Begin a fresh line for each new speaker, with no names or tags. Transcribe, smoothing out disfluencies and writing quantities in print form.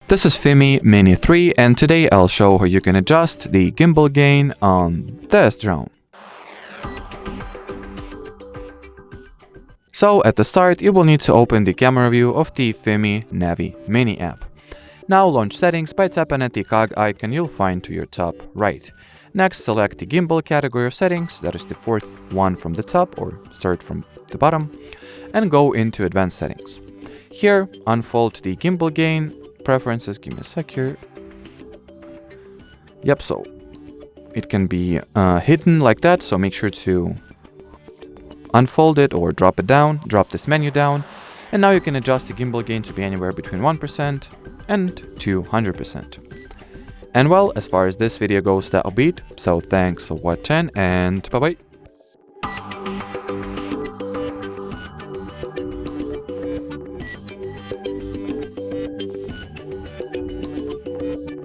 This is FIMI Mini 3, and today I'll show how you can adjust the gimbal gain on this drone. So at the start, you will need to open the camera view of the FIMI Mini app. Now launch settings by tapping at the cog icon you'll find to your top right. Next, select the gimbal category of settings, that is the fourth one from the top, or start from the bottom, and go into advanced settings. Here, unfold the gimbal gain preferences. Give me a sec here. Yep, so it can be hidden like that, so make sure to unfold it or drop it down, drop this menu down, and now you can adjust the gimbal gain to be anywhere between 1% and 200%. And well, as far as this video goes, that'll be it. So thanks for watching, and bye bye.